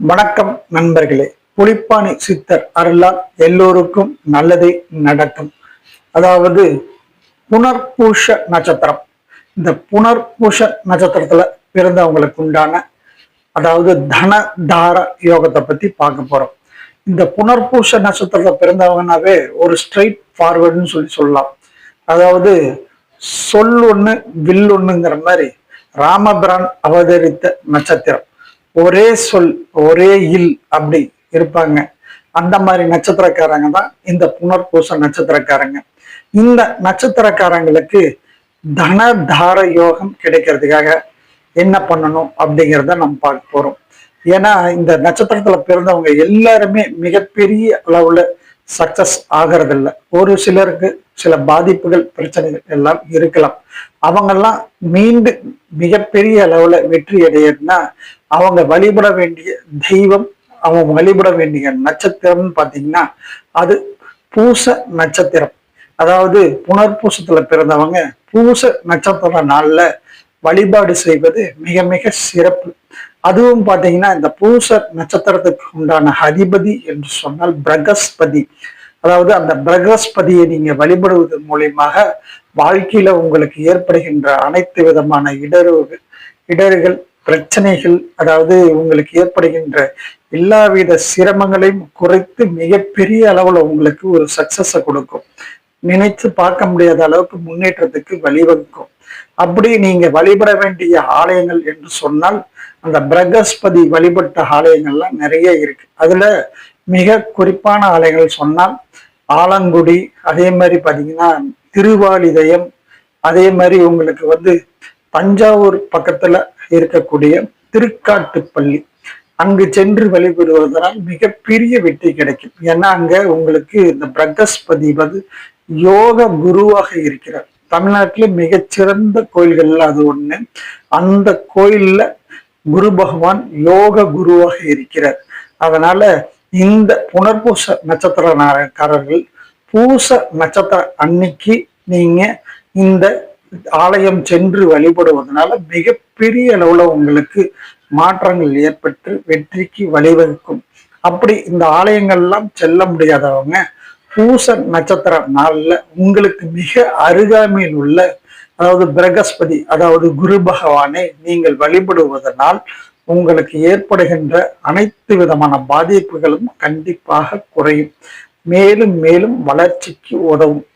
வணக்கம் நண்பர்களே. புலிப்பாணி சித்தர் அருளால் எல்லோருக்கும் நல்லதே நடக்கும். அதாவது புனர்பூஷ நட்சத்திரம். இந்த புனர்பூஷ நட்சத்திரத்துல பிறந்தவங்களுக்கு உண்டான அதாவது தன தார யோகத்தை பத்தி பார்க்க போறோம். இந்த புனர்பூஷ நட்சத்திரத்துல பிறந்தவங்கனாவே ஒரு ஸ்ட்ரைட் ஃபார்வர்டுன்னு சொல்லலாம். அதாவது சொல் ஒண்ணு வில் ஒண்ணுங்கிற மாதிரி ராமபிரான் அவதரித்த நட்சத்திரம். ஒரே சொல் ஒரே இல் அப்படி இருப்பாங்க. அந்த மாதிரி நட்சத்திரக்காரங்க தான் இந்த புனர்பூச நட்சத்திரக்காரங்க. இந்த நட்சத்திரக்காரங்களுக்கு தன தார யோகம் கிடைக்கிறதுக்காக என்ன பண்ணணும் அப்படிங்கிறத நம்ம பார்க்க போறோம். ஏன்னா இந்த நட்சத்திரத்துல பிறந்தவங்க எல்லாருமே மிகப்பெரிய அளவுல சக்சஸ் ஆகிறதில்ல. ஒரு சிலருக்கு சில பாதிப்புகள் பிரச்சனைகள் எல்லாம் இருக்கலாம். அவங்கெல்லாம் மீண்டும் மிகப்பெரிய அளவுல வெற்றி அடையணும்னா அவங்க வழிபட வேண்டிய தெய்வம், அவங்க வழிபட வேண்டிய நட்சத்திரம்னு பாத்தீங்கன்னா அது பூச நட்சத்திரம். அதாவது புனர்பூசத்துல பிறந்தவங்க பூச நட்சத்திர நாள்ல வழிபாடு செய்வது மிக மிக சிறப்பு. அதுவும் பாத்தீங்கன்னா இந்த பூச நட்சத்திரத்துக்கு உண்டான அதிபதி என்று சொன்னால் பிரகஸ்பதி. அதாவது அந்த பிரகஸ்பதியை நீங்க வழிபடுவதன் மூலியமாக வாழ்க்கையில உங்களுக்கு ஏற்படுகின்ற அனைத்து விதமான இடர்கள் பிரச்சனைகள், அதாவது உங்களுக்கு ஏற்படுகின்ற எல்லாவித சிரமங்களையும் குறைத்து மிகப்பெரிய அளவுல உங்களுக்கு ஒரு சக்சஸை கொடுக்கும். நினைத்து பார்க்க முடியாத அளவுக்கு முன்னேற்றத்துக்கு வழிவகுக்கும். அப்படி நீங்க வழிபட வேண்டிய ஆலயங்கள் என்று சொன்னால் அந்த பிரகஸ்பதி வழிபட்ட ஆலயங்கள்லாம் நிறைய இருக்கு. அதுல மிக குறிப்பான ஆலயங்கள் சொன்னால் ஆலங்குடி, அதே மாதிரி பாத்தீங்கன்னா திருவாலிதயம், அதே மாதிரி உங்களுக்கு தஞ்சாவூர் பக்கத்துல இருக்கக்கூடிய திருக்காட்டுப்பள்ளி, அங்கு சென்று வழிபடுவதனால் மிகப்பெரிய வெற்றி கிடைக்கும். ஏன்னா அங்க உங்களுக்கு இந்த பிரகஸ்பதி யோக குருவாக இருக்கிறார். தமிழ்நாட்டிலே மிகச்சிறந்த கோயில்கள்ல அது ஒண்ணு. அந்த கோயில்ல குரு பகவான் யோக குருவாக இருக்கிறார். அதனால இந்த புனர்பூச நட்சத்திரக்காரர்கள் பூச நட்சத்திர அன்னைக்கு நீங்க இந்த ஆலயம் சென்று வழிபடுவதனால மிகப்பெரிய அளவுல உங்களுக்கு மாற்றங்கள் ஏற்பட்டு வெற்றிக்கு வழிவகுக்கும். அப்படி இந்த ஆலயங்கள்லாம் செல்ல முடியாதவங்க பூச நட்சத்திர நாள்ல உங்களுக்கு மிக அருகாமையில் உள்ள அதாவது பிரகஸ்பதி அதாவது குரு பகவானை நீங்கள் வழிபடுவதனால் உங்களுக்கு ஏற்படுகின்ற அனைத்து விதமான பாதிப்புகளும் கண்டிப்பாக குறையும். மேலும் மேலும் வளர்ச்சிக்கு உதவும்.